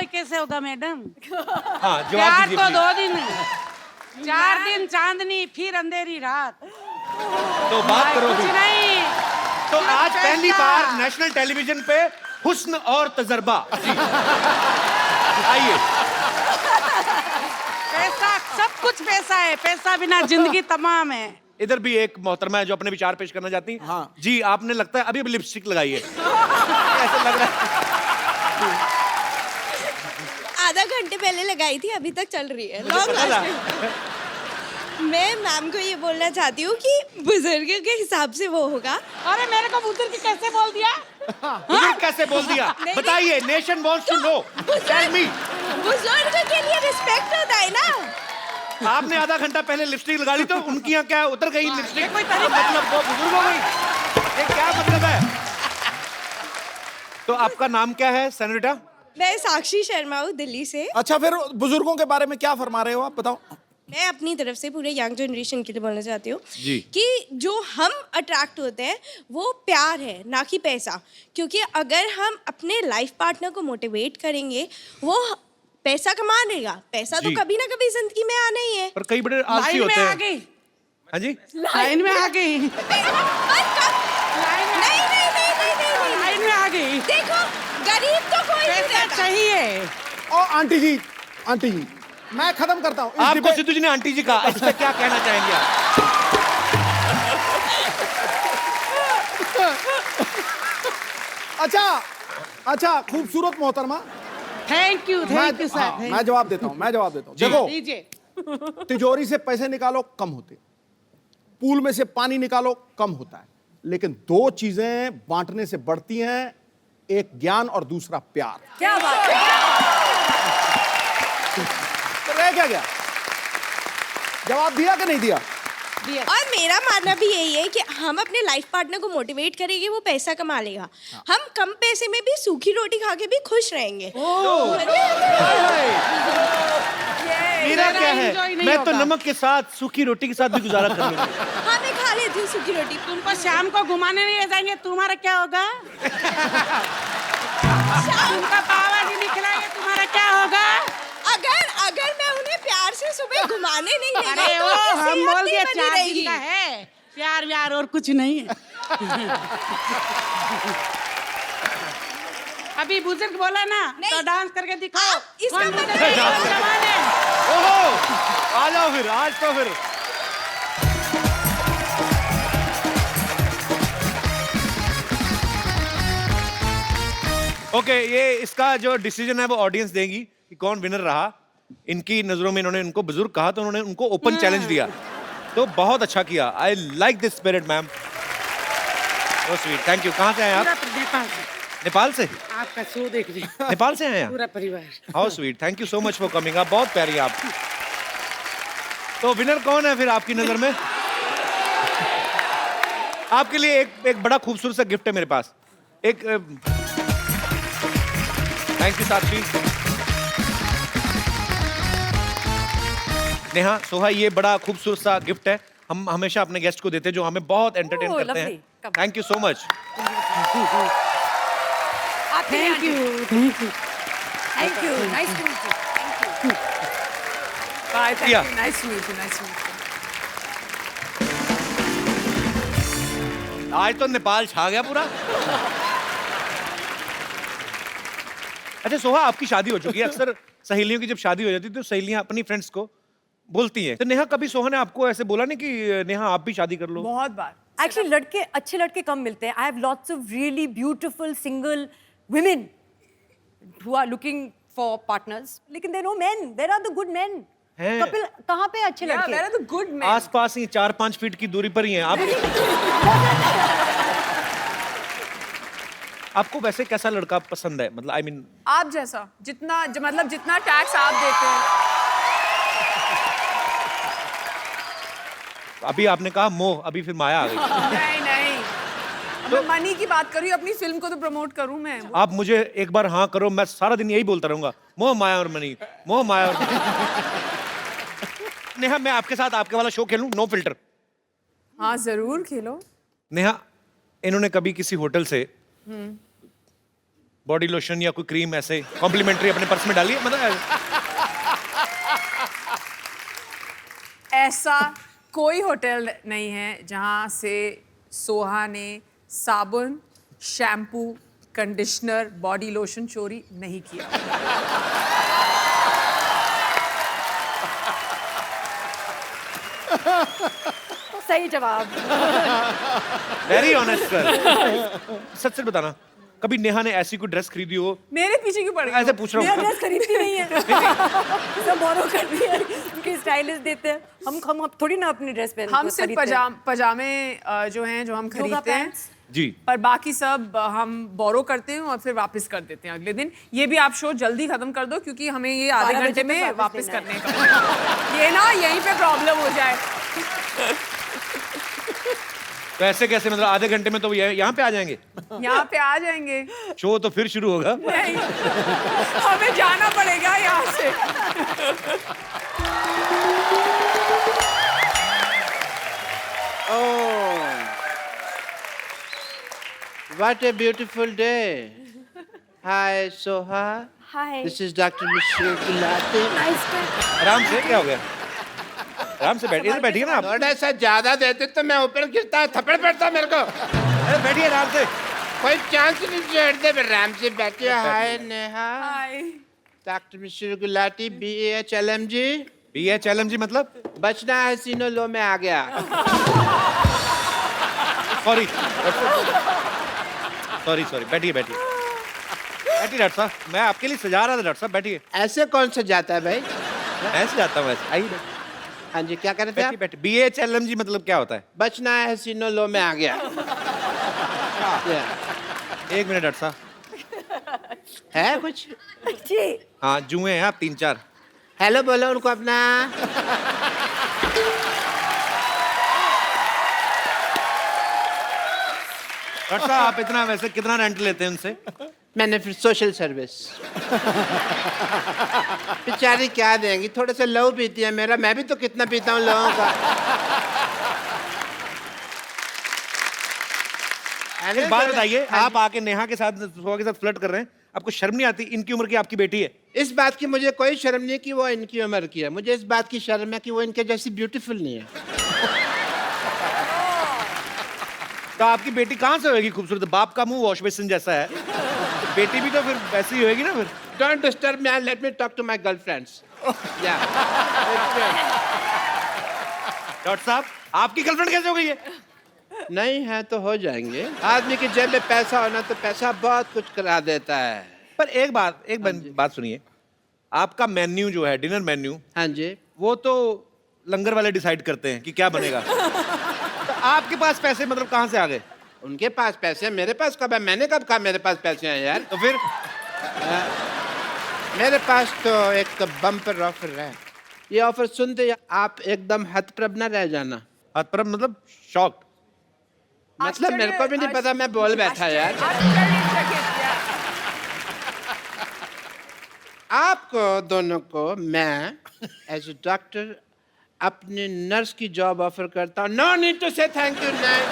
ही कैसे होगा मैडम? हाँ जवाब प्यार दीजिए तो please। 2 दिन, 4 दिन चांदनी, फिर अंधेरी रात। तो बात करो कुछ भी। नहीं। तो आज पैसा। पहली बार नेशनल टेलीविजन पे हुस्न और तजर्बा। जी। आइए। पैसा, सब कुछ पैसा है, पैसा बिना जिंदगी तमाम है। इधर भी एक मोहतरमा है जो अपने विचार पेश करना चाहती हैं। हाँ। जी आपने लगता है अभी अभी लिपस्टिक लगाई है। ऐसा लग रहा है। आधा घंटे पहले लगाई थी, अभी तक चल रही है। मुझे लॉन्ग पता था। लास्टिंग। मैं मैम को ये बोलना चाहती हूँ कि बुजुर्ग के हिसाब से वो होगा। अरे मेरे को बुजुर्ग कैसे बोल दिया? बुजुर्ग कैसे बोल दिया? नहीं, बताइए, nation wants to know. Tell me. बुजुर्ग के लिए रिस्पेक्ट होता है ना। आपने आधा घंटा पहले लिपस्टिक लगा ली तो उनकी यहाँ क्या उतर गई लिपस्टिक? कोई तरीका मतलब वो बुजुर्ग हो गई? ये क्या मतलब है? तो आपका नाम क्या है सेनेटा? मैं साक्षी शर्मा हूँ, दिल्ली से। अच्छा, फिर बुजुर्गों के बारे में क्या फरमा रहे हो आप, बताओ। मैं अपनी तरफ से पूरे यंग जनरेशन के लिए बोलना चाहती हूँ जी। कि जो हम अट्रैक्ट होते हैं वो प्यार है, ना कि पैसा। क्योंकि अगर हम अपने लाइफ पार्टनर को मोटिवेट करेंगे, वो पैसा कमा लेगा। पैसा तो जी। कभी ना कभी जिंदगी में आना ही है। पर कई बड़े आलसी लाइन होते में आ हैं। गई, हाँ जी। लाइन में आ गई, नहीं नहीं नहीं नहीं नहीं लाइन में आ गई। देखो, गरीब तो कोई नहीं पैसा रहता। चाहिए। और आंटी जी, मैं खत्म करता हूँ। आपको सिद्धू जी ने आंटी जी कहा, इस पे क्या कहना चाहेंगे आप? अच्छा, खूबसूरत मोहतरमा। थैंक यू मैं सर। हाँ, मैं जवाब देता हूँ। देखो, दीजिए। तिजोरी से पैसे निकालो कम होते, पूल में से पानी निकालो कम होता है, लेकिन 2 चीजें बांटने से बढ़ती हैं, एक ज्ञान और दूसरा प्यार। क्या बात है? तो रह क्या गया? जवाब दिया कि नहीं दिया? और मेरा मानना भी यही है कि हम अपने लाइफ पार्टनर को मोटिवेट करेंगे, वो पैसा कमा लेगा। हम कम पैसे में भी सूखी रोटी खा के भी खुश रहेंगे। मेरा क्या है, enjoy नहीं मैं तो होगा। नमक के साथ सूखी रोटी के साथ भी गुजारा कर लूंगा। हाँ, मैं खा लेती हूँ सूखी रोटी। तुमको शाम को घुमाने नहीं ले जाएंगे, तुम्हारा क्या होगा? तुमका पावा जी नहीं खिलाएंगे, तुम्हारा क्या होगा? अगर मैं उन्हें प्यार से सुबह घुमाने नहीं ले अरे गई तो वो उनकी हम सेहत बोल नहीं दिया बनी 4 दिन रहेगी। का है, प्यार व्यार और कुछ नहीं है। अभी बुजुर्ग बोला ना, नहीं। तो डांस करके दिखाओ। इसका कौन मतलब बुजुर्ग है, नहीं कौन जवान है? ओहो, आ जाओ फिर, आज तो फिर। ओके, ये इसका जो डिसीजन है वो ऑडियंस देगी कि कौन विनर रहा। इनकी नजरों में इन्होंने उनको बुजुर्ग कहा तो उन्होंने उनको ओपन चैलेंज दिया, तो बहुत अच्छा किया। I like this spirit ma'am, so sweet, thank you. कहाँ से आए आप? पूरा नेपाल से नेपाल से? आपका शो देखने नेपाल से आए आप? पूरा परिवार। How sweet, thank you so much for coming. आप बहुत प्यारी हैं आप। तो विनर कौन है फिर आपकी नजर में? आपके लिए एक बड़ा खूबसूरत सा गिफ्ट है मेरे पास। एक थैंक यू साक्षी। नेहा, सोहा, ये बड़ा खूबसूरत सा गिफ्ट है। हम हमेशा अपने गेस्ट को देते हैं जो हमें बहुत एंटरटेन Oh, करते हैं। lovely. Come. Thank you so much. Thank you, thank you. Thank you, nice to meet you. Thank you. Bye, thank Yeah. You, nice to meet you, nice to meet you. आज तो नेपाल छा गया पूरा। अच्छा सोहा, आपकी शादी हो चुकी है। अक्सर सहेलियों की जब शादी हो जाती है तो सहेलियां अपनी फ्रेंड्स को बोलती हैं। तो नेहा, कभी सोहा ने आपको ऐसे बोला नहीं कि नेहा आप भी शादी कर लो? बहुत बार। एक्चुअली लड़के, अच्छे लड़के कम मिलते हैं। I have lots of really beautiful single women who are looking for partners, लेकिन there no men, there are the good men. हैं। कपिल, कहाँ पे अच्छे लड़के? Where are the good men? आसपास ही 4-5 फीट की दूरी पर ही हैं आप। आपको वैसे कैसा लड़का पसंद है? मतलब आई मीन आप जैसा, मतलब जितना टैक्स आप देते हैं। अभी आपने कहा मोह, अभी फिर माया आ गई। नहीं नहीं, अब मैं मनी की बात कर रही हूँ, अपनी फिल्म को तो प्रमोट करूँ मैं। आप मुझे एक बार हाँ करो, मैं सारा दिन यही बोलता रहूंगा, मोह माया और मनी, मोह माया और नेहा, मैं आपके साथ आपके वाला शो खेलूं, नो फिल्टर? हाँ जरूर खेलो। नेहा, इन्होंने कभी किसी होटल से बॉडी लोशन या कोई क्रीम ऐसे कॉम्प्लीमेंट्री अपने पर्स में डालिए, मतलब ऐसा कोई होटल नहीं है जहां से सोहा ने साबुन, शैम्पू, कंडीशनर, बॉडी लोशन चोरी नहीं किया। सही जवाब। Very honest sir. सच सच बताना, कभी नेहा ने ऐसी कोई ड्रेस खरीदी हो? मेरे पीछे क्यों पड़ गई? ऐसे पूछ रहा मेरा हूँ। ड्रेस खरीदती नहीं है। सब बोरो करती है, उनके स्टाइलिस्ट देते हैं। हम थोड़ी ना अपनी ड्रेस पहनते हम सिर्फ पजामे जो हैं जो हम खरीदते हैं जी, पर बाकी सब हम बोरो करते हैं और फिर वापस कर देते हैं अगले दिन। ये भी आप शो जल्दी खत्म कर दो क्योंकि हमें ये आधे 12 घंटे बजे में तक वापस देना करने का ये ना यहीं पे प्रॉब्लम हो जाए। तो ऐसे कैसे, मतलब आधे घंटे में तो यहाँ पे आ जाएंगे? यहाँ पे आ जाएंगे। शो तो फिर शुरू होगा। नहीं, हमें जाना पड़ेगा यहाँ से। What a beautiful day. Hi, Soha. Hi. This is Dr. Michelle Gulati. Nice to आराम से, क्या हो गया? आराम से बैठिए, इधर बैठिए ना आप। थोड़ा सा ज्यादा देते तो मैं ऊपर गिरता, थप्पड़ पड़ता मेरे को। अरे बैठिए आराम से। कोई चांस नहीं छोड़ते, आराम से बैठिए। हाय नेहा। हाय। डॉक्टर मिश्र गुलाटी, BAHLMG। BHLMG मतलब? बचना है सीनो लो में आ गया। सॉरी सॉरी सॉरी, बैठिए बैठिए बैठिए डॉक्टर साहब, मैं आपके लिए सजा रहा था डॉक्टर साहब, बैठिए। ऐसे कौन सा जाता है भाई? मैं सजाता हूँ ऐसे, आइए हाँ जी, क्या कर रहे थे बैठिए आप? बैठिए। BHLMG मतलब क्या होता है? बचना है सीनो लो में आ गया। एक मिनट डॉक्टर साहब। है कुछ? जी। हाँ, जुए हैं आप 3-4। हेलो बोलो उनको अपना। डॉक्टर साहब, आप इतना वैसे कितना रेंट लेते हैं उनसे? मैंने फिर सोशल सर्विस। बेचारी क्या देंगी, थोड़े से लहू पीती है मेरा, मैं भी तो कितना पीता हूँ लोगों का। एक बात बताइए, आप आके नेहा के साथ, सोहा के साथ फ्लर्ट कर रहे हैं, आपको शर्म नहीं आती? इनकी उम्र की आपकी बेटी है। इस बात की मुझे कोई शर्म नहीं कि वो इनकी उम्र की है, मुझे इस बात की शर्म है कि वो इनके जैसी ब्यूटीफुल नहीं है। तो आपकी बेटी कहाँ से होगी खूबसूरत? बाप का मुंह वॉश बेसिन जैसा है, बेटी भी तो फिर वैसी ही होगी ना फिर। Don't disturb me, let me talk to my girlfriends. या डॉक्टर साहब, आपकी गर्लफ्रेंड कैसे हो गई है? नहीं है तो हो जाएंगे। आदमी की जेब में पैसा होना तो पैसा बहुत कुछ करा देता है। पर एक बात सुनिए, आपका मेन्यू जो है, डिनर मेन्यू, हाँ जी। वो तो लंगर वाले डिसाइड करते हैं कि क्या बनेगा। तो आपके पास पैसे मतलब कहाँ से आ गए? उनके पास पैसे हैं, मेरे पास कब है? मैंने कब कहा मेरे पास पैसे हैं यार? तो फिर मेरे पास तो एक बम्पर ऑफर है। ये ऑफर सुनते ही आप एकदम हतप्रभ न रह जाना। पर मतलब शॉक्ड। मतलब मेरे को भी नहीं पता, मैं बोल बैठा यार। आपको दोनों को मैं एज ए डॉक्टर अपनी नर्स की जॉब ऑफर करता हूँ। नो नीड टू से थैंक यू। नहीं,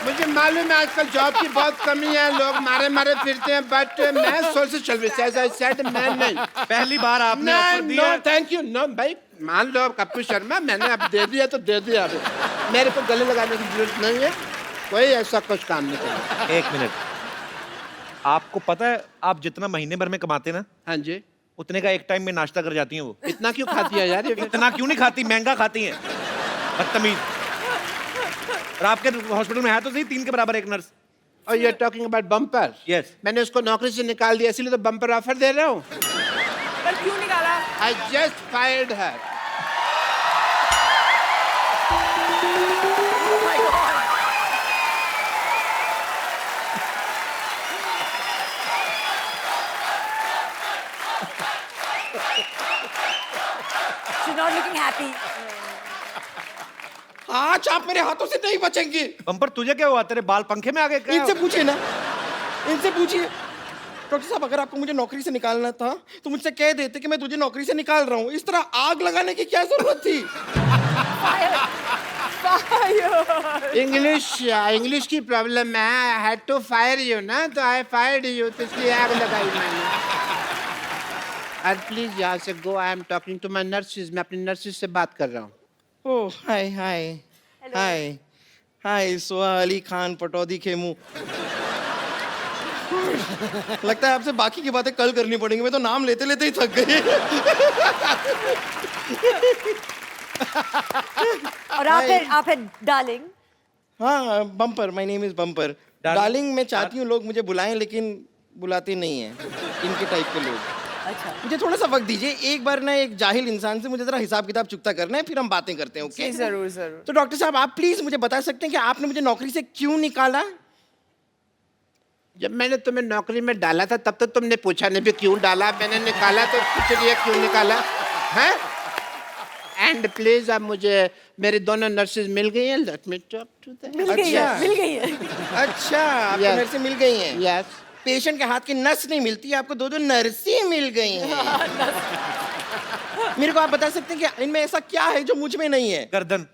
मुझे मालूम है आजकल जॉब की बहुत कमी है, लोग मारे मारे फिरते हैं, बट मैं social service as I said, मैं नहीं। पहली बार आपने ऑफर नो दिया। Thank you. नो भाई, मान लो कप्पू शर्मा, मैंने अब दे दिया तो दे दिया। अब मेरे को गले लगाने की जरूरत नहीं है, कोई ऐसा कुछ काम नहीं करना। एक मिनट, आपको पता है आप जितना महीने भर में कमाते ना, हाँ जी। उतने का एक टाइम में नाश्ता कर जाती हैं वो। इतना क्यों खाती है यार ये? इतना क्यों नहीं खाती, महंगा खाती हैं, बदतमीज। और आपके हॉस्पिटल में है तो सही 3 के बराबर एक नर्स। और you are talking about bumper? Yes. मैंने उसको नौकरी से निकाल दिया, इसलिए तो बम्पर ऑफर दे रहा हूँ। पर क्यों निकाला? I just fired her. She's not looking happy. आज आप मेरे हाथों से नहीं बचेंगे। बम्पर, तुझे क्या हुआ? तेरे बाल पंखे में आ गए क्या? इनसे पूछिए ना, इनसे पूछिए। डॉक्टर साहब, अगर आपको मुझे नौकरी से निकालना था तो मुझसे कह देते कि मैं तुझे नौकरी से निकाल रहा हूँ। इस तरह आग लगाने की क्या जरूरत थी? इंग्लिश की प्रॉब्लम है। I had to fire you ना, तो आई फायर्ड यू, तो इसलिए आग लगाई मैंने। और प्लीज यहाँ से go, I am talking to my nurses, मैं अपनी नर्सिस से बात कर रहा हूँ। ओह हाय हाय हाय हाय सोहा अली खान पटौदी खेमू। लगता है आपसे बाकी की बातें कल करनी पड़ेंगी, मैं तो नाम लेते लेते ही थक गई। और आप है डार्लिंग। हाँ bumper, my name is bumper. Darling मैं चाहती हूँ लोग मुझे बुलाएं, लेकिन बुलाते नहीं हैं इनके टाइप के लोग। अच्छा, मुझे थोड़ा सा वक्त दीजिए, एक बार ना एक जाहिल इंसान से मुझे जरा हिसाब किताब चुकता करना है, फिर हम बातें करते हैं। ओके जरूर जरूर। तो डॉक्टर साहब आप प्लीज मुझे बता सकते हैं कि आपने मुझे नौकरी से क्यों निकाला? जब मैंने तुम्हें नौकरी में डाला था तब तो तुमने पूछा नहीं भी क्यों डाला, मैंने निकाला तो चलिए क्यों निकाला है। एंड प्लीज अब मुझे मेरी दोनों नर्सेज मिल गई हैं, let me talk to them. मिल गई है, मिल गई है। अच्छा आपको Yes. नर्सें मिल गई हैं? यस। पेशेंट के हाथ की नस नहीं मिलती, आपको दो नर्सें मिल गई हैं। मेरे को आप बता सकते हैं कि इनमें ऐसा क्या है जो मुझ में नहीं है? गर्दन।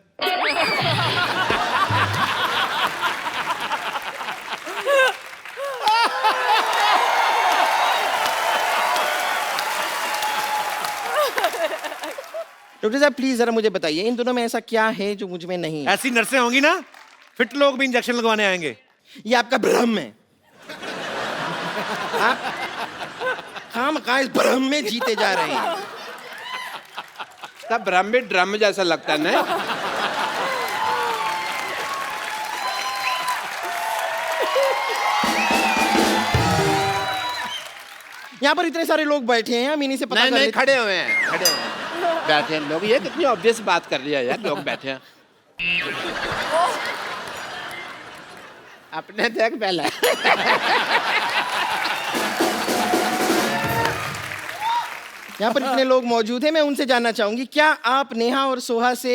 डॉक्टर साहब प्लीज जरा मुझे बताइए इन दोनों में ऐसा क्या है जो मुझ में नहीं है? ऐसी नर्सें होंगी ना, फिट लोग भी इंजेक्शन लगवाने आएंगे। ये आपका भ्रम है। आप खामखा इस भ्रम में जीते जा रहे हैं। तब ड्रम भी ड्रम जैसा लगता है ना। यहाँ पर इतने सारे लोग बैठे हैं, हम इन्हीं से पता नहीं कर नहीं, लेते- खड़े हुए हैं, खड़े हुए हैं, बैठे हैं लोग। ये कितनी ऑब्वियस बात कर रही है यार, लोग बैठे हैं। अपने देख पहले। यहाँ पर इतने लोग मौजूद हैं, मैं उनसे जानना चाहूंगी क्या आप नेहा और सोहा से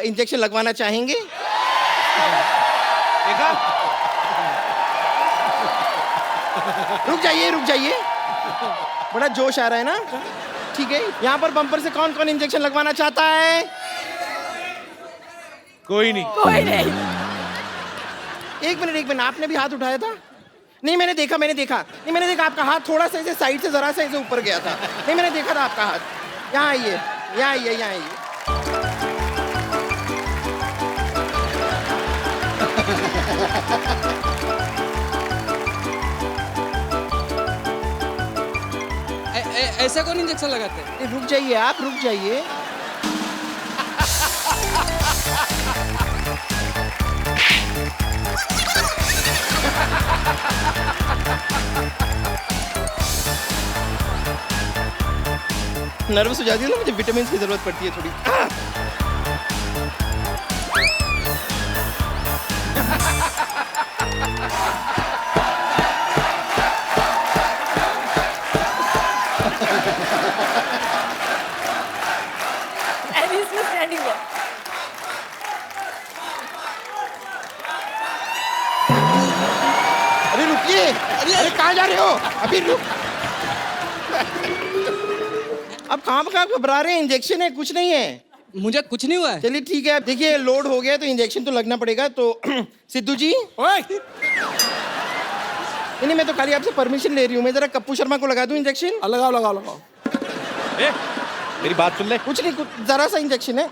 इंजेक्शन लगवाना चाहेंगे? देखा? रुक जाइए, बड़ा जोश आ रहा है ना। ठीक है, यहाँ पर बम्पर से कौन कौन इंजेक्शन लगवाना चाहता है? कोई नहीं। कोई नहीं। एक मिनट, आपने भी हाथ उठाया था? नहीं मैंने देखा नहीं, आपका हाथ थोड़ा सा ऐसे साइड से जरा सा ऐसे ऊपर गया था। नहीं मैंने देखा था आपका हाथ। यहाँ आइए। ऐसा कौन इंजेक्शन लगाते हैं? रुक जाइए आप, रुक जाइए। नर्वस हो जाती है ना, मुझे विटामिन की जरूरत पड़ती है थोड़ी। And he's still standing there. अरे रुकिए, अरे कहाँ जा रहे हो? अभी रुक। अब कहाँ घबरा रहे हैं? इंजेक्शन है, कुछ नहीं है। मुझे कुछ नहीं हुआ है। चलिए ठीक है, अब देखिए लोड हो गया तो इंजेक्शन तो लगना पड़ेगा। तो सिद्धू जी, ओए, नहीं मैं तो खाली आपसे परमिशन ले रही हूँ। मैं जरा कप्पू शर्मा को लगा दूं इंजेक्शन? लगाओ। ए, मेरी बात सुन ले। कुछ नहीं, कुछ जरा सा इंजेक्शन है।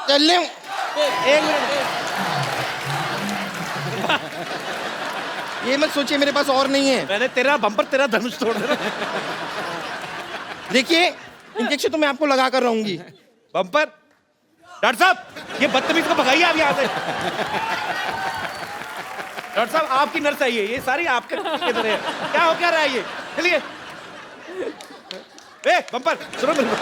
चल ले। एक मिनट, ये मत सोचिए मेरे पास और नहीं है। मैंने तेरा बम्पर, तेरा धनुष तोड़ देना। देखिए इंजेक्शन तो मैं आपको लगा कर रहूंगी। बम्पर, डॉक्टर साहब, ये बदतमीज को भगाइए आप यहाँ से। डॉक्टर साहब, आपकी नर्स आई है, ये सारी आपके तरह है। क्या हो क्या रहा है ये? चलिए। ए, बम्पर, सुनो मेरी बात।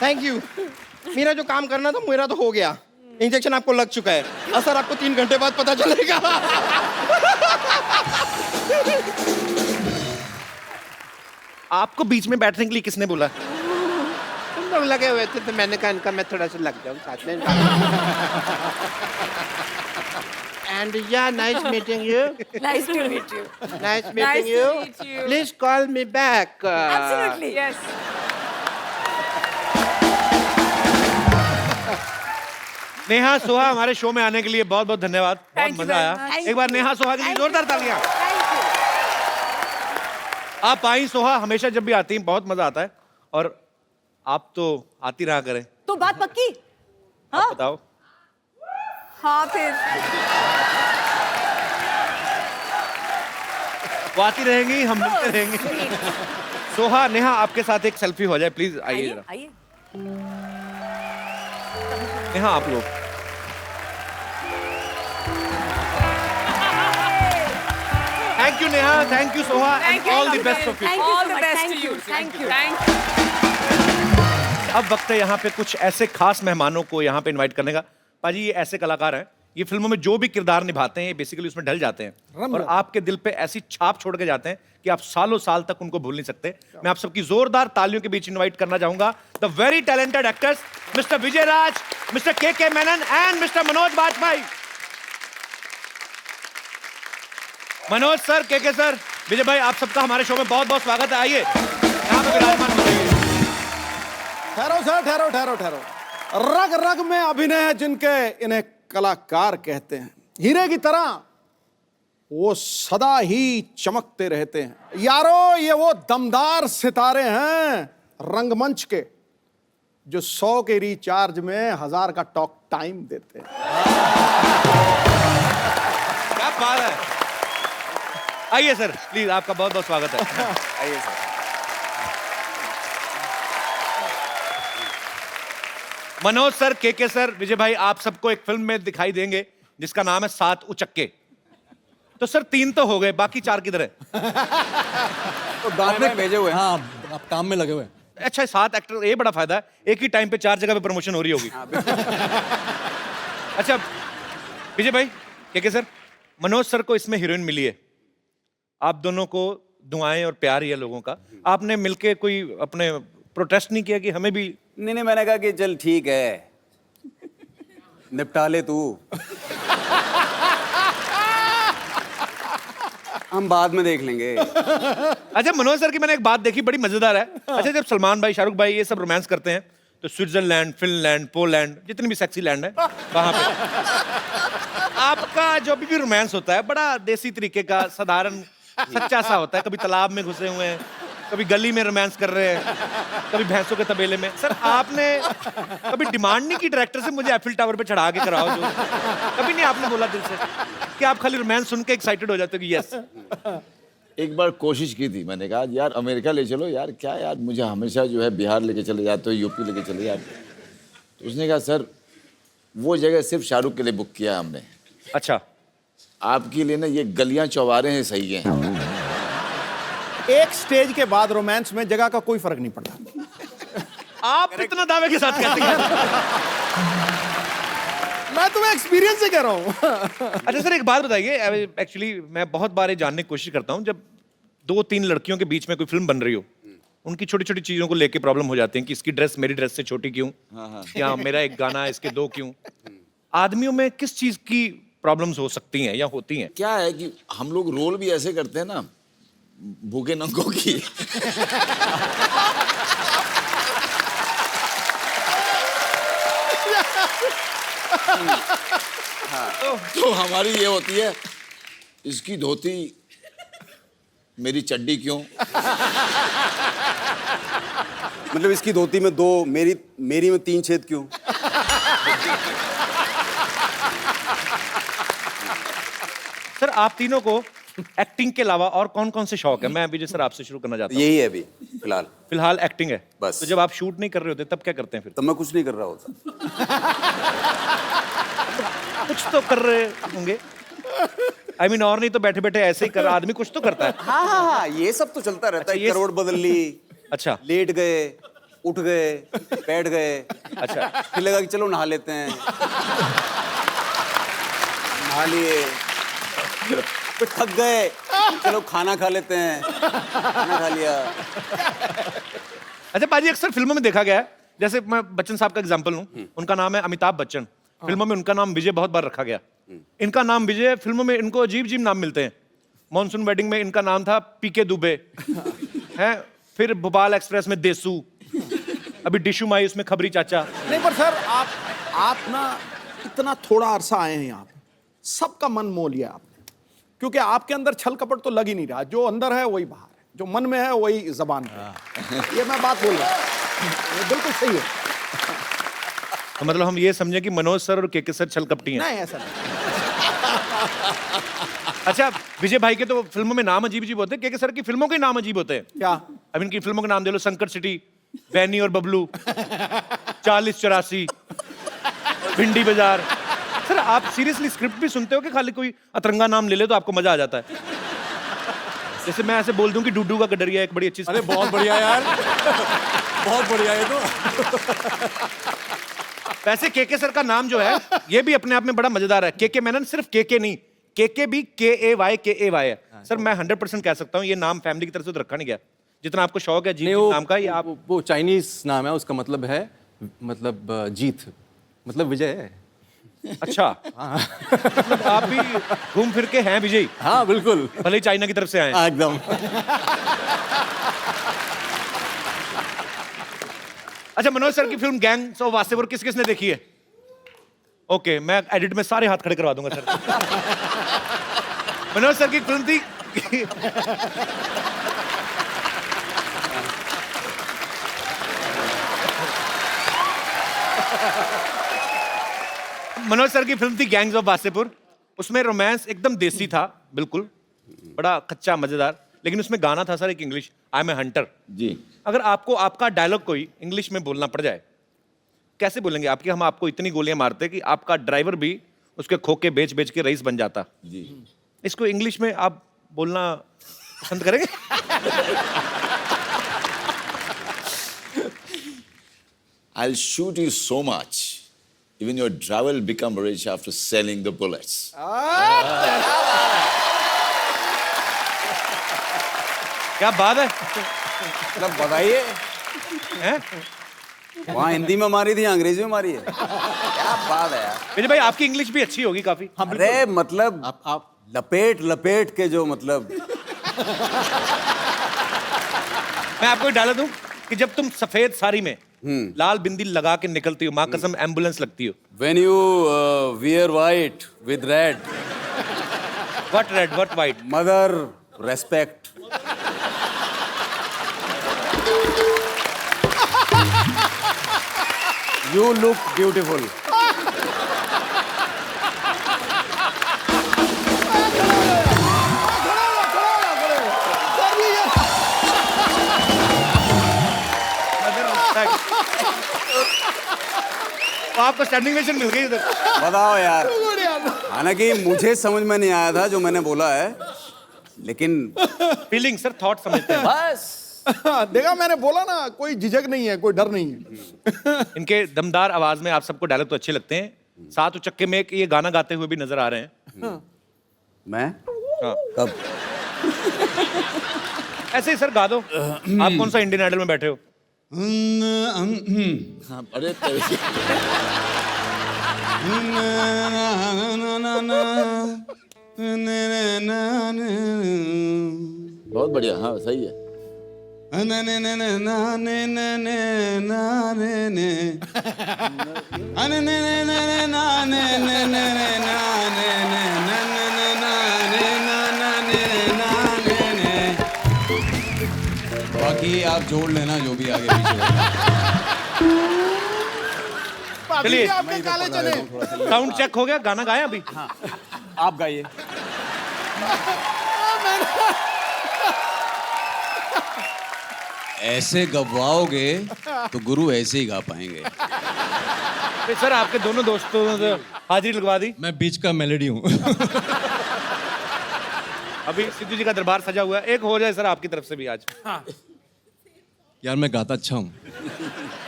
Thank you. मेरा जो काम करना था मेरा तो हो गया। इंजेक्शन आपको लग चुका है, असर आपको 3 घंटे बाद पता चलेगा। आपको बीच में बैठने के लिए किसने बोला? तुम लोग लगे हुए थे तो मैंने कहा इनका मैं थोड़ा सा लग जाऊं साथ में। And yeah, nice meeting you. Nice to meet you. Nice meeting Nice to you. meet you. Please call me back. Absolutely. Yes. Neha Soha हमारे शो में आने के लिए बहुत बहुत धन्यवाद, बहुत Thank you मजा very आया। much. एक बार नेहा सोहा के लिए जोरदार तालियां। आप आई सोहा, हमेशा जब भी आती हैं बहुत मजा आता है, और आप तो आती रहा करें। तो बात पक्की? आप बताओ। हाँ फिर वो आती रहेंगी, हम मिलते रहेंगे। सोहा, नेहा, आपके साथ एक सेल्फी हो जाए प्लीज, आइए जरा। आइए। नेहा, आप लोग thank you Neha, thank you Soha, and all the best of you. Thank you all so the much. best Thank to you. you. Thank you. Thank you. अब वक्त है यहाँ पे कुछ ऐसे खास मेहमानों को यहाँ पे इनवाइट करने का। पाजी, ये ऐसे कलाकार हैं, ये फिल्मों में जो भी किरदार निभाते हैं ये बेसिकली उसमें ढल जाते हैं और आपके दिल पे ऐसी छाप छोड़ के जाते हैं कि आप सालों साल तक उनको भूल नहीं सकते। मैं आप सबकी जोरदार तालियों के बीच इनवाइट करना चाहूंगा the very talented actors mister Vijay Raaz, mister K Menon and mister Manoj Bajpayee. Manoj sir, K sir, Vijay भाई, आप सबका हमारे शो में बहुत बहुत स्वागत है। आइए यहाँ पे विराजमान हो जाइए। ठहरो सर, ठहरो ठहरो ठहरो। रग रग में अभिनय है जिनके, इन्हें कलाकार कहते हैं। हीरे की तरह वो सदा ही चमकते रहते हैं। यारो, ये वो दमदार सितारे हैं रंगमंच के जो 100 के रिचार्ज में 1000 का टॉक टाइम देते हैं। क्या बात है। आइए सर, प्लीज, आपका बहुत बहुत स्वागत है। आइए sir. Manoj sir, K sir, Vijay भाई, आप सबको एक फिल्म में दिखाई देंगे जिसका नाम है 7 उचक्के। तो सर 3 तो हो गए, बाकी 4 किधर है? तो गाँव में भेजे हुए। हाँ, आप काम में लगे हुए। अच्छा, 7 एक्टर, ये बड़ा फायदा है, एक ही टाइम पे 4 जगह पे प्रमोशन हो रही होगी। अच्छा विजय भाई, के सर, मनोज सर को इसमें हीरोइन मिली है, आप दोनों को दुआएं और प्यार ही है लोगों का। आपने मिलके कोई अपने प्रोटेस्ट नहीं किया कि हमें भी? नहीं, मैंने कहा कि चल ठीक है, निपटा ले तू, हम बाद में देख लेंगे। अच्छा मनोज सर की मैंने एक बात देखी, बड़ी मजेदार है। अच्छा, जब सलमान भाई, शाहरुख भाई ये सब रोमांस करते हैं तो स्विट्जरलैंड, फिनलैंड, पोलैंड, जितनी भी सेक्सी लैंड है वहां पे आपका जो भी रोमांस होता है बड़ा देसी तरीके का, साधारण सच्चा सा होता है। कभी तालाब में घुसे हुए हैं, कभी गली में रोमांस कर रहे हैं, कभी भैंसों के तबेले में। सर आपने कभी डिमांड नहीं की डायरेक्टर से मुझे एफिल टावर पे चढ़ा के कराओ? जो कभी नहीं आपने बोला दिल से कि आप खाली रोमांस सुन के एक्साइटेड हो जाते हो कि यस? एक बार कोशिश की थी, मैंने कहा यार अमेरिका ले चलो यार, क्या यार मुझे हमेशा जो है बिहार लेके चले जाते हो, यूपी लेके चले जाते हो। तो उसने कहा सर वो जगह सिर्फ शाहरुख के लिए बुक किया हमने। अच्छा, आपके लिए ना ये गलियां चौबारे हैं, सही है। एक स्टेज के बाद रोमांस में जगह का कोई फर्क नहीं पड़ता। आप इतना दावे के साथ कहते हैं? मैं तुम्हें एक्सपीरियंस से कह रहा हूँ। अच्छा सर, एक बात बताइए, एक्चुअली मैं बहुत बार ये जानने की कोशिश करता हूँ, जब 2-3 लड़कियों के बीच में कोई फिल्म बन रही हो, उनकी छोटी छोटी चीजों को लेके प्रॉब्लम हो जाती है कि इसकी ड्रेस मेरी ड्रेस से छोटी क्यों, या मेरा एक गाना इसके 2 क्यों। आदमियों में किस चीज की प्रॉब्लम्स हो सकती हैं या होती हैं? क्या है कि हम लोग रोल भी ऐसे करते हैं ना, भूखे नंगों की। तो हमारी ये होती है, इसकी धोती मेरी चड्डी क्यों। मतलब इसकी धोती में 2, मेरी में 3 छेद क्यों। सर आप तीनों को एक्टिंग के अलावा और कौन कौन से शौक है? मैं विजय सर आपसे शुरू करना चाहता हूँ। यही है अभी फिलहाल। फिलहाल एक्टिंग है बस। तो जब आप शूट नहीं कर रहे होते तब क्या करते हैं फिर? तब मैं कुछ नहीं कर रहा होता। कुछ तो कर रहे होंगे। I mean, और नहीं तो बैठे बैठे ऐसे ही कर, आदमी कुछ तो करता है। हाँ, ये सब तो चलता रहता है। अच्छा, करोड़ बदल ली, अच्छा, लेट गए, उठ गए, बैठ गए, अच्छा, फिर लगा कि चलो नहा लेते हैं, नहा लिए, फिर थक गए, चलो खाना खा लेते हैं, खाना खा लिया। अच्छा पाजी, अक्सर फिल्मों में देखा गया है, जैसे मैं बच्चन साहब का एग्जांपल लूं, उनका नाम है अमिताभ बच्चन, फिल्मों में उनका नाम विजय बहुत बार रखा गया। इनका नाम विजय है, फिल्मों में इनको अजीब अजीब नाम मिलते हैं। मॉनसून वेडिंग में इनका नाम था पीके दुबे है, फिर भोपाल एक्सप्रेस में देसू, अभी डिशू माई उसमें खबरी चाचा। नहीं पर सर आप ना इतना थोड़ा अरसा आए हैं यहाँ पे, सबका मन मोह लिया आपने, क्योंकि आपके अंदर छल कपट तो लग ही नहीं रहा, जो अंदर है वही बाहर है, जो मन में है वही जबान पे है। ये मैं बात बोल रहा हूँ, ये बिल्कुल सही है। तो मतलब हम ये समझे कि मनोज सर और केके सर छल कपटी हैं? नहीं ऐसा नहीं। अच्छा, विजय भाई के तो फिल्मों में नाम अजीब अजीब होते हैं, केके सर की फिल्मों के नाम अजीब होते हैं। क्या? अब इनकी फिल्मों के नाम दे लो, संकट सिटी, बैनी और बबलू, 4084, भिंडी बाजार। सर आप सीरियसली स्क्रिप्ट भी सुनते हो कि खाली कोई अतरंगा नाम ले ले तो आपको मजा आ जाता है? जैसे मैं ऐसे बोल दूं कि डुडू का गडरिया एक बड़ी अच्छी। अरे बहुत बढ़िया यार, बहुत बढ़िया है तो। वैसे केके सर का नाम जो है ये भी अपने आप में बड़ा मजेदार है। केके मेनन सिर्फ केके नहीं, केके भी KAY है। सर मैं 100% कह सकता हूँ ये नाम फैमिली की तरफ से तो रखा नहीं गया। जितना आपको शौक है जीत नाम का, ये आप वो चाइनीज नाम है, उसका मतलब है मतलब जीत, मतलब विजय है। अच्छा मतलब आप भी घूम फिर के हैं विजय? हाँ बिल्कुल, भले ही चाइना की तरफ से आए हैं। एकदम। अच्छा, मनोज सर की फिल्म गैंग्स ऑफ वासेपुर किस किसने देखी है? ओके, मैं एडिट में सारे हाथ खड़े करवा दूंगा सर। मनोज सर की फिल्म थी मनोज सर की फिल्म थी गैंग्स ऑफ वासेपुर। उसमें रोमांस एकदम देसी था, बिल्कुल बड़ा कच्चा मजेदार, लेकिन उसमें गाना था सर एक English, I am a hunter. जी। अगर आपको आपका डायलॉग कोई इंग्लिश में बोलना पड़ जाए, कैसे बोलेंगे? आपकी हम आपको इतनी गोलियां मारते कि आपका ड्राइवर भी उसके खोखे बेच बेच के रईस बन जाता। जी। इसको इंग्लिश में आप बोलना पसंद करेंगे? I'll shoot you so much, even your driver will become rich after selling the bullets. क्या बात है? मतलब बताइए, हैं? वहाँ हिंदी में मारी थी, अंग्रेजी में मारी है, क्या बात है यार। विजय भाई आपकी इंग्लिश भी अच्छी होगी काफी। अरे मतलब आप लपेट लपेट के जो मतलब। मैं आपको एक डायलॉग दूं कि जब तुम सफेद साड़ी में लाल बिंदी लगा के निकलती हो, माँ कसम एम्बुलेंस लगती हो। When you wear white with red, What red, what white? mother respect. You look beautiful. तो आपको स्टैंडिंग ओवेशन मिल गई उधर। बताओ यार, हालांकि मुझे समझ में नहीं आया था जो मैंने बोला है, लेकिन फीलिंग सर, थॉट समझते हैं। बस देखा, मैंने बोला ना, कोई झिझक नहीं है, कोई डर नहीं है। इनके दमदार आवाज में आप सबको डायलॉग तो अच्छे लगते हैं, साथ उचक्के में एक ये गाना गाते हुए भी नजर आ रहे हैं। मैं हाँ। कब? ऐसे ही सर गा दो। आप कौन सा इंडियन आइडल में बैठे हो? हाँ, अरे तेरे- बहुत बढ़िया, हाँ सही है। बाकी आप जोड़ लेना जो भी आगे पीछे होगा। चलिए, आपके काले चने। साउंड चेक हो गया, गाना गाया अभी? आप गाइए। ऐसे गवाओगे तो गुरु ऐसे ही गा पाएंगे। तो सर आपके दोनों दोस्तों ने हाजिरी लगवा दी। मैं बीच का मेलेडी हूँ। अभी सिद्धू जी का दरबार सजा हुआ है, एक हो जाए सर आपकी तरफ से भी आज। यार मैं गाता अच्छा हूँ,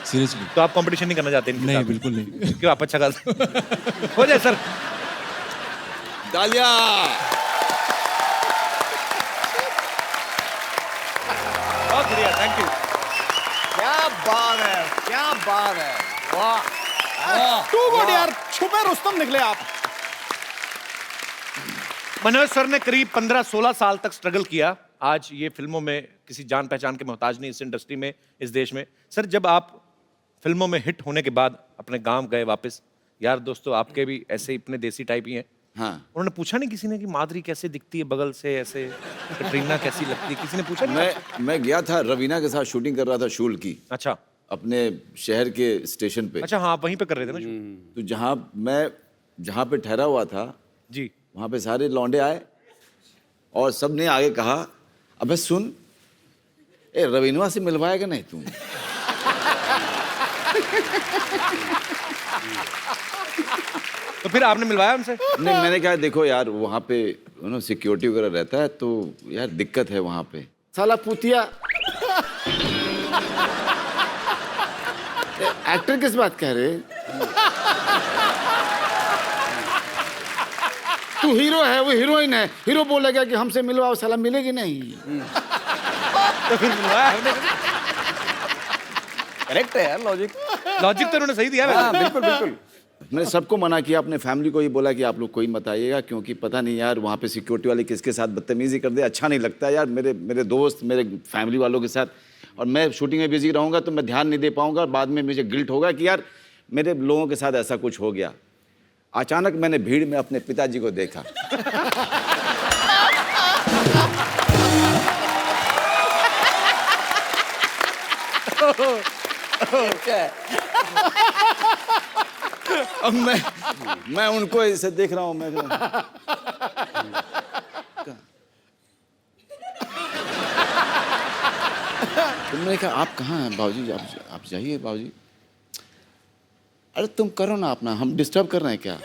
सीरियसली। तो आप कंपटीशन नहीं करना चाहते इनके नहीं साथ? बिल्कुल नहीं। क्यों, आप अच्छा गाते हो जाए सर। तालियां। बहुत बढ़िया, थैंक यू। क्या बात है, क्या बात है, वाह। टू गुड यार, छुपे रुस्तम निकले आप। मनोज सर ने करीब 15-16 साल तक स्ट्रगल किया। आज ये फिल्मों में किसी जान पहचान के मोहताज नहीं, इस इंडस्ट्री में, इस देश में। सर, जब आप फिल्मों में हिट होने के बाद अपने गांव गए वापस, यार दोस्तों आपके भी ऐसे ही इतने देसी टाइप ही हैं, हाँ। उन्होंने पूछा नहीं किसी ने कि माधुरी कैसे दिखती है बगल से, ऐसे कटरीना कैसी लगती है, किसी ने पूछा नहीं? मैं गया था, रवीना के साथ शूटिंग कर रहा था शूल की, अच्छा, अपने शहर के स्टेशन पे। अच्छा, हाँ, वहीं पे कर रहे थे ना shoot? तो जहाँ पे ठहरा हुआ था जी, वहाँ पे सारे लौंडे आए और सब ने आगे कहा, अबे सुन, ए रवीनवा से मिलवाएगा नहीं तू? तो फिर आपने मिलवाया उनसे? नहीं, मैंने कहा देखो यार, वहाँ पे सिक्योरिटी वगैरह रहता है तो यार दिक्कत है वहाँ पे। साला पुतिया, एक्टर किस बात कह रहे? तू हीरो है, वो हीरोइन है, हीरो बोलेगा कि हमसे मिलवाओ, साला मिलेगी नहीं। तो फिर मिलवाया आपने? करेक्ट है यार, लॉजिक लॉजिक तो उन्होंने सही दिया। हाँ, बिल्कुल बिल्कुल। मैंने सबको मना किया, अपने फैमिली को ही बोला कि आप लोग कोई मत आइएगा, क्योंकि पता नहीं यार वहाँ पे सिक्योरिटी वाले किसके साथ बदतमीजी कर दे, अच्छा नहीं लगता यार। मेरे दोस्त, मेरे फैमिली वालों के साथ, और मैं शूटिंग में बिजी रहूँगा तो मैं ध्यान नहीं दे पाऊँगा, बाद में मुझे गिल्ट होगा कि यार मेरे लोगों के साथ ऐसा कुछ हो गया। अचानक मैंने भीड़ में अपने पिताजी को देखा। अब मैं उनको ऐसे देख रहा हूँ, मैं तुमने कहा आप कहाँ हैं बाबूजी, आप जाइए बाबूजी। अरे तुम करो ना अपना, हम डिस्टर्ब कर रहे हैं क्या?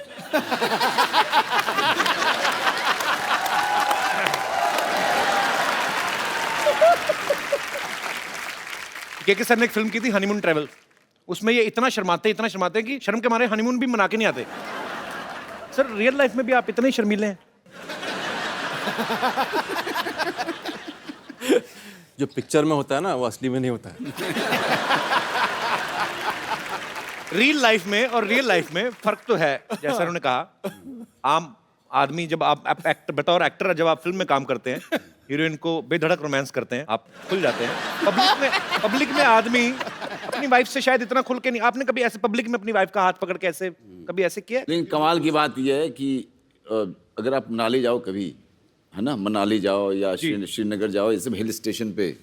के सर ने एक फिल्म की थी हनीमून ट्रैवल, उसमें ये इतना शर्माते हैं कि शर्म के मारे हनीमून भी मना के नहीं आते। सर, रियल लाइफ में भी आप इतने ही शर्मीले हैं? जो पिक्चर में होता है ना, वो असली में नहीं होता है। रियल लाइफ में और रियल लाइफ में फर्क तो है। जैसा उन्होंने कहा, आम आदमी जब आप एक्टर, बतौर एक्टर जब आप फिल्म में काम करते हैं, हीरोइन को बेधड़क रोमांस करते हैं, आप खुल जाते हैं। पब्लिक में आदमी अपनी वाइफ से शायद इतना खुल के नहीं। आपने कभी ऐसे पब्लिक में अपनी वाइफ का हाथ पकड़ के ऐसे कभी ऐसे किया? लेकिन कमाल की बात यह है कि अगर आप मनाली जाओ कभी, है ना, मनाली जाओ या श्रीनगर जाओ, ये सब हिल स्टेशन पे,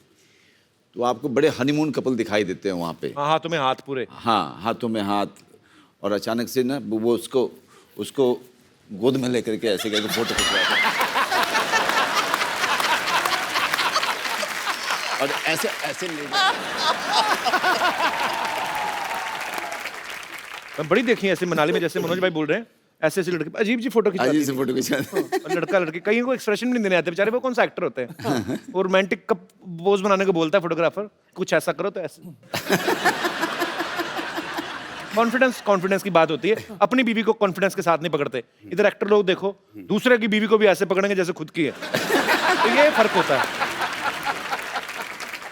तो आपको बड़े हनीमून कपल दिखाई देते हैं वहाँ पे। हाँ, हाथों में हाथ पूरे। हाँ, हाथों में हाथ, और अचानक से ना वो उसको गोद में लेकर के ऐसे करके फोटो खिंचवाते हैं। और ऐसे ले मैं बड़ी देखी है ऐसे मनाली में, जैसे मनोज भाई बोल रहे हैं, ऐसे ऐसे लड़के अजीब जी फोटो खिंचाते हैं। अजीब से फोटो खिंचाते हैं। और लड़का लड़की, कहीं को एक्सप्रेशन भी नहीं देने आते बेचारे, वो कौन सा एक्टर होते हैं? वो रोमांटिक का पोज बनाने को बोलता है फोटोग्राफर, कुछ ऐसा करो तो ऐसे। कॉन्फिडेंस की बात होती है। अपनी बीवी को कॉन्फिडेंस के साथ नहीं पकड़ते। इधर एक्टर लोग देखो, दूसरे की बीवी को भी ऐसे पकड़ेंगे जैसे खुद की है। तो ये फर्क होता है।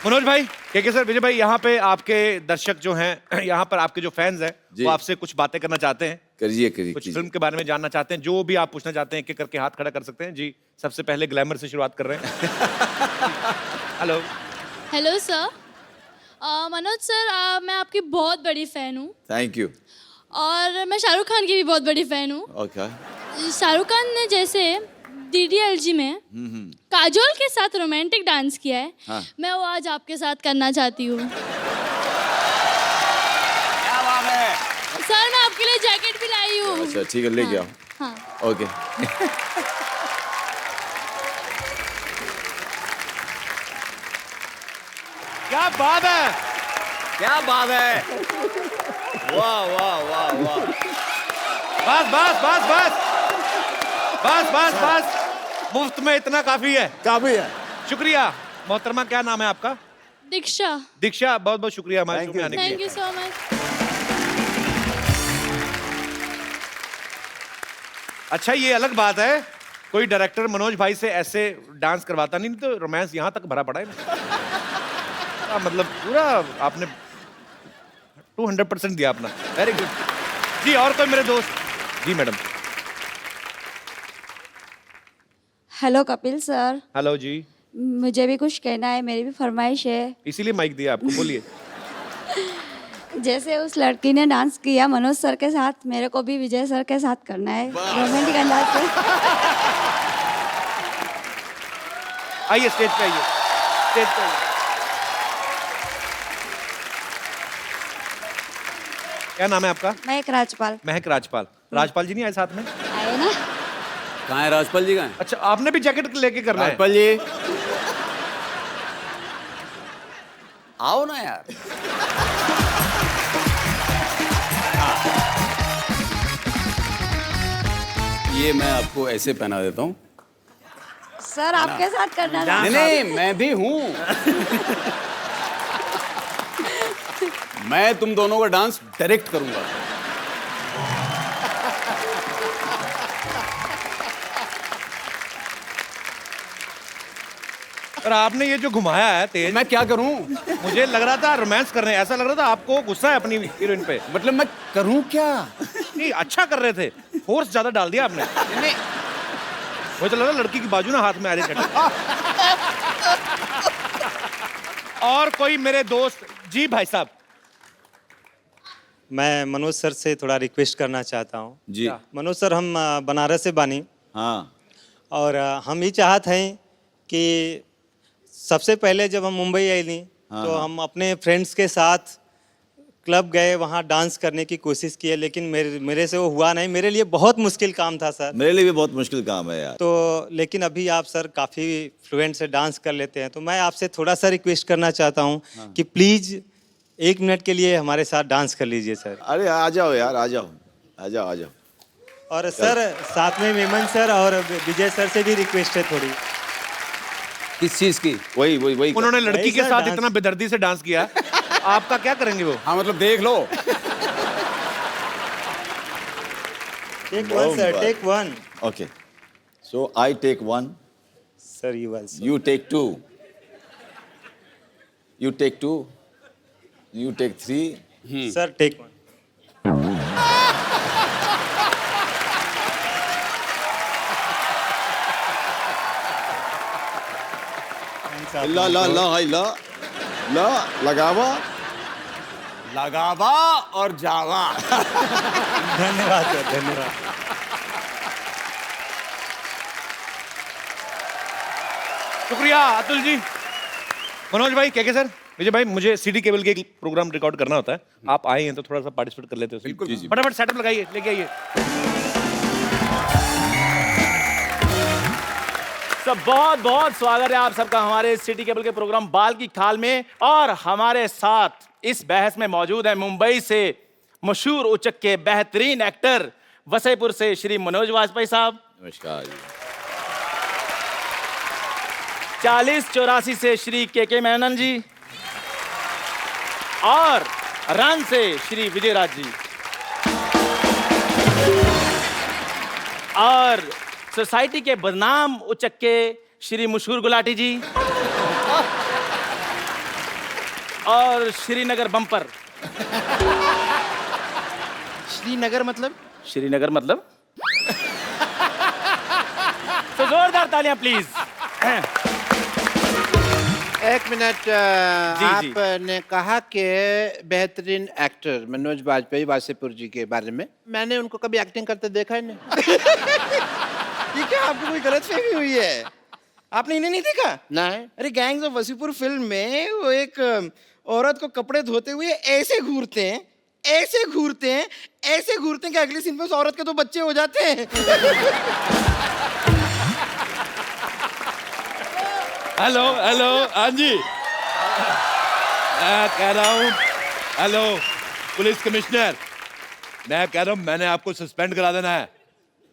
मनोज भाई, के सर, विजय भाई, यहाँ पे आपके दर्शक जो हैं, यहाँ पर आपके जो फैंस हैं, वो आपसे कुछ बातें करना चाहते हैं। करिए कुछ फिल्म के बारे में जानना चाहते हैं, जो भी आप पूछना चाहते हैं, एक करके हाथ खड़ा कर सकते हैं। जी, सबसे पहले ग्लैमर से शुरुआत कर रहे हैं। Hello. Hello sir, Manoj sir, मैं आपकी बहुत बड़ी फैन हूँ। Thank you. और मैं शाहरुख खान की भी बहुत बड़ी फैन हूँ। ओके। शाहरुख खान ने जैसे DDLG में काजोल के साथ रोमांटिक डांस किया है, हाँ। मैं वो आज आपके साथ करना चाहती हूँ। क्या बात है? सर, मैं आपके लिए जैकेट भी लाई हूँ। अच्छा, ठीक है, लेके आओ। हाँ। ओके। क्या बात है, क्या बात है, वाह वाह वाह वाह। बस, मुफ्त में इतना काफी है। शुक्रिया। मोहतरमा, क्या नाम है आपका? दीक्षा। दीक्षा, बहुत बहुत शुक्रिया हमारे शो में आने के लिए। Thank you so much. अच्छा, ये अलग बात है, कोई डायरेक्टर मनोज भाई से ऐसे डांस करवाता नहीं, तो रोमांस यहाँ तक भरा पड़ा है। मतलब पूरा आपने 200% दिया अपना। वेरी गुड जी। और कोई मेरे दोस्त? जी madam. Hello Kapil sir, hello जी, मुझे भी कुछ कहना है, मेरी भी फरमाइश है। इसीलिए माइक दिया आपको, बोलिए। जैसे उस लड़की ने डांस किया मनोज सर के साथ, मेरे को भी विजय सर के साथ करना है रोमांटिक अंदाज से। आइए स्टेज पे, आइए स्टेज पे आइए। क्या नाम है आपका? महक राजपाल। महक राजपाल। राजपाल जी नहीं आए साथ में? आए ना? कहाँ है राजपाल जी? कहाँ है? अच्छा, आपने भी जैकेट लेके करना है? राजपाल जी आओ ना यार। ये मैं आपको ऐसे पहना देता हूँ। सर आपके साथ करना था। नहीं नहीं, मैं भी हूँ। मैं तुम दोनों का डांस डायरेक्ट करूंगा। और आपने ये जो घुमाया है तेज, मैं क्या करूं? मुझे लग रहा था रोमांस कर रहे हैं, ऐसा लग रहा था आपको गुस्सा है अपनी हीरोइन पे। मतलब मैं करूं क्या? नहीं, अच्छा कर रहे थे, फोर्स ज्यादा डाल दिया आपने। नहीं, मुझे तो लग रहा लड़की की बाजू ना हाथ में आ रही है। और कोई मेरे दोस्त जी? भाई साहब, मैं मनोज सर से थोड़ा रिक्वेस्ट करना चाहता हूँ जी। मनोज सर, हम बनारस से बानी। हाँ। और हम ये चाहते हैं कि सबसे पहले जब हम मुंबई आई थी तो हम अपने फ्रेंड्स के साथ क्लब गए, वहाँ डांस करने की कोशिश की है, लेकिन मेरे से वो हुआ नहीं। मेरे लिए बहुत मुश्किल काम था सर। मेरे लिए भी बहुत मुश्किल काम है यार। तो लेकिन अभी आप सर काफ़ी फ्लुएंट से डांस कर लेते हैं, तो मैं आपसे थोड़ा सा रिक्वेस्ट करना चाहता हूँ कि प्लीज़ 1 मिनट के लिए हमारे साथ डांस कर लीजिए सर। अरे आ जाओ यार, आ जाओ आ जाओ आ जाओ। और सर साथ में मेमन सर और विजय सर से भी रिक्वेस्ट है थोड़ी। किस चीज की? वही वही वही। उन्होंने लड़की के सर, साथ डांस। इतना बेदर्दी से डांस किया, आपका क्या करेंगे वो? हाँ मतलब देख लो। Take 1 sir, take 1। Okay, so I take 1, sir you also. you take 2, you take 2, you take 3. Sir take 1। ला ला ला हाय ला ला लगावा लगावा और जावा। धन्यवाद सर, धन्यवाद। शुक्रिया अतुल जी। मनोज भाई, क्या सर, विजय भाई, मुझे सीडी केबल के एक प्रोग्राम रिकॉर्ड करना होता है, आप आए हैं तो थोड़ा सा पार्टिसिपेट कर लेते हो। बिल्कुल। फटाफट सेटअप लगाइए, लेके आइए। सब बहुत बहुत स्वागत है आप सबका हमारे सिटी केबल के प्रोग्राम बाल की खाल में। और हमारे साथ इस बहस में मौजूद है मुंबई से मशहूर उचक के बेहतरीन एक्टर, वसईपुर से श्री मनोज वाजपेयी साहब। नमस्कार जी। 4084 से श्री के मेनन जी, और रन से श्री विजय राज जी, और सोसाइटी के बदनाम उचक के श्री मशहूर गुलाटी जी, और श्रीनगर बम्पर। श्रीनगर मतलब? श्रीनगर मतलब तो जोरदार तालियां प्लीज। एक मिनट, आपने कहा कि बेहतरीन एक्टर मनोज वाजपेयी वासेपुर जी के बारे में, मैंने उनको कभी एक्टिंग करते देखा ही नहीं। ये क्या आपको कोई गलतफहमी हुई है? आपने इन्हें नहीं देखा? नहीं। अरे गैंग्स ऑफ वसीपुर फिल्म में वो एक औरत को कपड़े धोते हुए ऐसे घूरते हैं, ऐसे घूरते हैं, ऐसे घूरते हैं कि अगले सीन पे उस औरत के 2 बच्चे हो जाते हैं। हेलो हेलो, हाँ जी, मैं कह रहा हूँ, हेलो पुलिस कमिश्नर, मैं कह रहा हूँ मैंने आपको सस्पेंड करा देना है।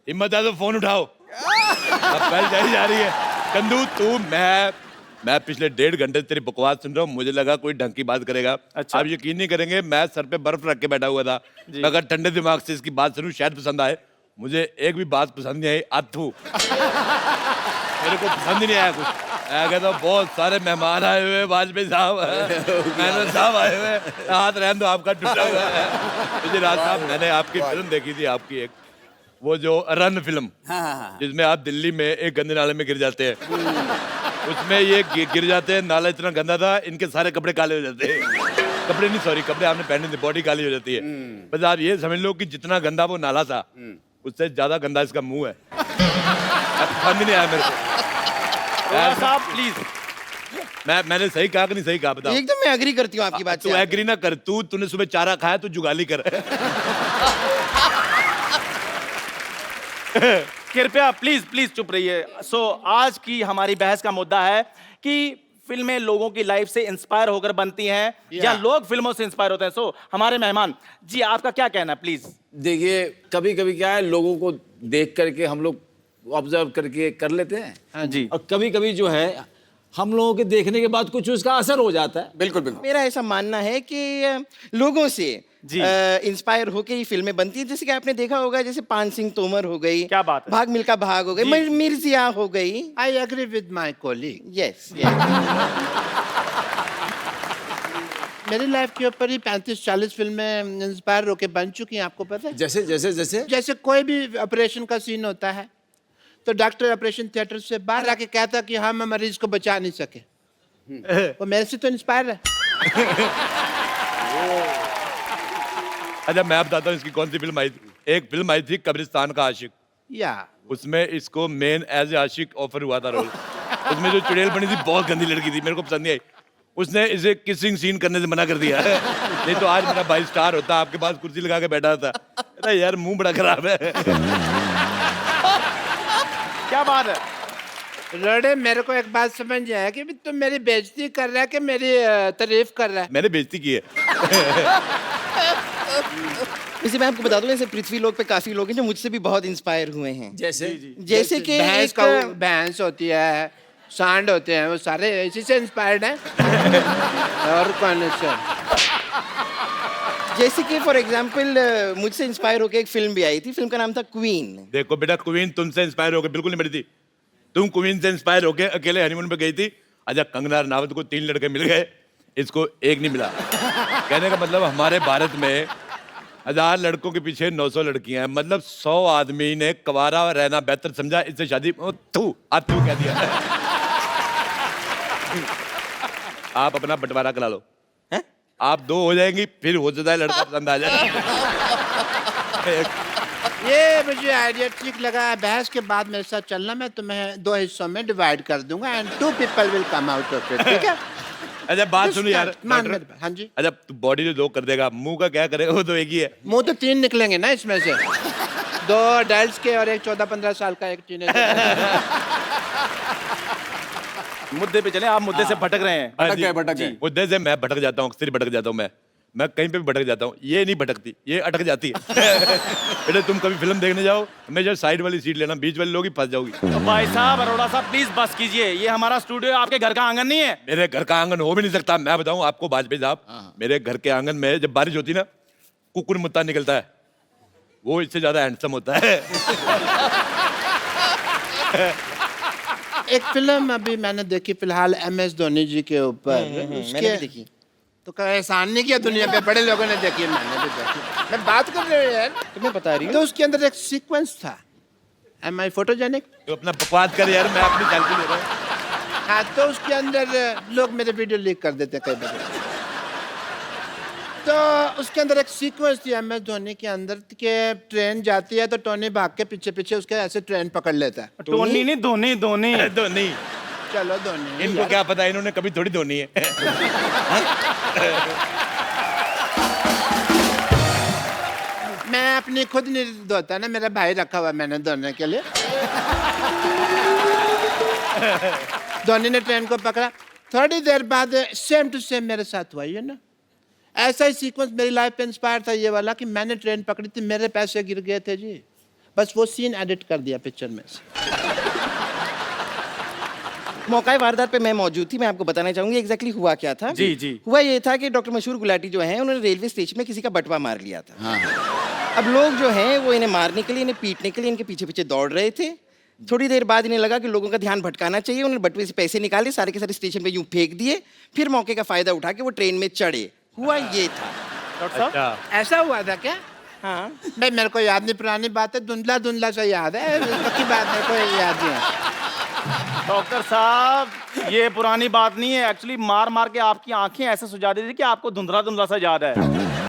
हिम्मत है तो फोन उठाओ। अब पहल जारी जा रही है। चंदू तू, मैं पिछले 1.5 घंटे तेरी बकवास सुन रहा हूँ, मुझे लगा कोई ढंग की बात करेगा। अच्छा। आप यकीन नहीं करेंगे, मैं सर पे बर्फ रख के बैठा हुआ था, मैं अगर ठंडे दिमाग से इसकी बात सुनूं शायद पसंद आए। मुझे एक भी बात पसंद नहीं आई। अथू मेरे को पसंद ही नहीं आया कुछ। मैं कहता हूँ बहुत सारे मेहमान आए हुए, वाजपेयी साहब, मेनन साहब आए हुए, हाथ रहने दो, आपका टूटा हुआ है। मुझे राज साहब, मैंने आपकी फिल्म देखी थी, आपकी एक वो जो रन फिल्म हाँ हाँ हाँ जिसमें आप दिल्ली में एक गंदे नाले में गिर जाते हैं, उसमें ये गिर जाते हैं। नाला इतना गंदा था, इनके सारे कपड़े काले हो जाते हैं। कपड़े नहीं, सॉरी, कपड़े आपने पहने थे, बॉडी काली हो जाती है। बस आप ये समझ लो कि जितना गंदा वो नाला था, उससे ज्यादा गंदा इसका मुंह है। समझ नहीं आया मेरे को। साहब प्लीज, मैंने सही कहा कि नहीं सही कहा, बताओ। एकदम मैं एग्री करती हूँ आपकी बात तू से। एग्री ना कर, तूने सुबह चारा खाया, तू जुगाली कर। कृपया प्लीज प्लीज चुप रहिए। सो आज की हमारी बहस का मुद्दा है कि फिल्में लोगों की लाइफ से इंस्पायर होकर बनती हैं या लोग फिल्मों से इंस्पायर होते हैं। सो हमारे मेहमान जी, आपका क्या कहना है प्लीज? देखिए, कभी कभी क्या है, लोगों को देख करके हम लोग ऑब्जर्व करके कर लेते हैं। हाँ जी। और कभी कभी जो है हम लोगों के देखने के बाद कुछ उसका असर हो जाता है। बिल्कुल बिल्कुल। मेरा ऐसा मानना है कि लोगों से इंस्पायर होके ही फिल्में बनती है। जैसे कि आपने देखा होगा, जैसे पान सिंह तोमर हो गई, क्या बात है, भाग मिल्खा भाग हो गई, मिर्जिया हो गई। I agree with my colleague. Yes. मेरी लाइफ के ऊपर ही 35-40 फिल्में इंस्पायर होके बन चुकी हैं, आपको पता है? जैसे जैसे जैसे जैसे कोई भी ऑपरेशन का सीन होता है तो डॉक्टर ऑपरेशन थिएटर से बाहर आके कहता कि हम मरीज को बचा नहीं सके, वो मेरे से तो इंस्पायर है। अच्छा, मैं बताता हूँ इसकी कौन सी फिल्म आई थी। एक फिल्म आई थी कब्रिस्तान का आशिक, या उसमें इसको मेन एज ए आशिक ऑफर हुआ था रोल। उसमें जो चुड़ैल बनी थी बहुत गंदी लड़की थी, मेरे को पसंद नहीं आई। उसने इसे किसिंग सीन करने से मना कर दिया। नहीं तो आज मेरा भाई स्टार होता, आपके पास कुर्सी लगा के बैठा था। अरे यार, मुंह बड़ा खराब है। क्या बात है? लड़े, मेरे को एक बात समझ आया कि तुम मेरी बेइज्जती कर रहा है कि मेरी तारीफ कर रहा है? मैंने बेइज्जती की है। वैसे मैं आपको बता दूं, जैसे पृथ्वी लोक पे काफी लोग हैं जो मुझसे भी बहुत इंस्पायर हुए हैं। जैसे कि भैंस होती है, सांड होते हैं, वो सारे इसी से इंस्पायर्ड हैं। और कौन है सर? जैसे कि फॉर एग्जांपल मुझसे इंस्पायर होकर एक फिल्म भी आई थी, फिल्म का नाम था क्वीन। देखो बेटा, क्वीन तुमसे इंस्पायर होकर बिल्कुल नहीं बनी थी। तुम क्वीन से इंस्पायर होकर अकेले हनीमून पे गई थी। अच्छा, कंगना रनावत को 3 लड़के मिल गए, इसको एक नहीं मिला। कहने का मतलब हमारे भारत में 1000 लड़कों के पीछे 900 लड़कियां हैं। मतलब 100 आदमी ने कवारा रहना बेहतर समझा, इससे शादी आप तू कह दिया। आप अपना बंटवारा करा लो, आप 2 हो जाएंगी, फिर हो जाता है लड़का पसंद आ जाए। ये मुझे आइडिया ठीक लगा। बहस के बाद मेरे साथ चलना, मैं तुम्हें 2 हिस्सों में डिवाइड कर दूंगा and 2 people will come out of it, ठीक है? अच्छा, बात सुनो यार। हाँ जी। अच्छा, तू बॉडी जो 2 कर देगा, मुंह का क्या करेगा? वो तो एक ही है। मुंह तो 3 निकलेंगे ना इसमें से। 2 अडल्ट्स के और एक 14-15 साल का एक टीनेजर। मुद्दे पे चले, आप मुद्दे से भटक रहे हैं। भटक गए। मुद्दे से मैं भटक जाता हूँ, अक्सर भटक जाता हूँ। मैं कहीं पे भी भटक जाता हूँ। ये नहीं भटकती, ये अटक जाती है। बेटे, तुम कभी फिल्म देखने जाओ, हमेशा साइड वाली सीट लेना, बीच वाले लोग ही फंस जाओगी। तो भाई साहब, अरोड़ा साहब, प्लीज बस कीजिए। ये हमारा स्टूडियो, आपके घर का आंगन नहीं है। मेरे घर का आंगन हो भी नहीं सकता। मैं बताऊं आपको वाजपेयी साहब, मेरे घर के आंगन में जब बारिश होती ना, कुकुर मुत्ता निकलता है, वो इससे ज्यादा हैंडसम होता है। एक फिल्म अभी मैंने देखी फिलहाल MS धोनी जी के ऊपर। मैंने भी देखी। तो कोई एहसान नहीं किया दुनिया पे, बड़े लोगों ने देखी, मैंने भी देखी। मैं बात कर रही हूँ यार, तुम्हें बता रही हूँ। तो उसके अंदर एक सीक्वेंस था। Am I photogenic? तो अपना बकवास कर यार, मैं अपनी सेल्फी ले रहा हूँ। हाँ, तो उसके अंदर लोग मेरे वीडियो लीक कर देते हैं कई बार। तो उसके अंदर एक सीक्वेंस थी MS धोनी के अंदर कि ट्रेन जाती है तो टोनी भाग के पीछे पीछे उसके ऐसे ट्रेन पकड़ लेता है। टोनी नहीं, धोनी धोनी धोनी। चलो धोनी। इनको क्या पता, इन्होंने कभी थोड़ी धोनी है। मैं अपनी खुद नहीं धोता ना, मेरा भाई रखा हुआ मैंने धोने के लिए। धोनी ने ट्रेन को पकड़ा, थोड़ी देर बाद सेम टू सेम मेरे साथ हुआ, ये ना ऐसा ही सीक्वेंस मेरी लाइफ पे इंस्पायर था ये वाला कि मैंने ट्रेन पकड़ी थी, मेरे पैसे गिर गए थे जी, बस वो सीन एडिट कर दिया पिक्चर में से। मौका वारदात पे मैं मौजूद थी, मैं आपको बताना चाहूंगी एग्जैक्टली हुआ क्या था। जी जी। हुआ ये था कि डॉक्टर मशहूर गुलाटी जो हैं, उन्होंने रेलवे स्टेशन में किसी का बटवा मार लिया था। हाँ। अब लोग जो हैं वो इन्हें मारने के लिए, इन्हें पीटने के लिए इनके पीछे पीछे दौड़ रहे थे। थोड़ी देर बाद इन्हें लगा कि लोगों का ध्यान भटकाना चाहिए, उन्होंने बटवे से पैसे निकाले, सारे के सारे स्टेशन पे यूं फेंक दिए, फिर मौके का फायदा उठा के वो ट्रेन में चढ़े। हुआ ये था। डॉक्टर साहब, ऐसा हुआ था क्या? हाँ भाई मेरे को याद नहीं, पुरानी बात है, धुंधला धुंधला सा याद है, पक्की बात मेरे को याद नहीं है। डॉक्टर साहब ये पुरानी बात नहीं है, एक्चुअली मार मार के आपकी आंखें ऐसे सुझा दी थी कि आपको धुंधला धुंधला सा याद है।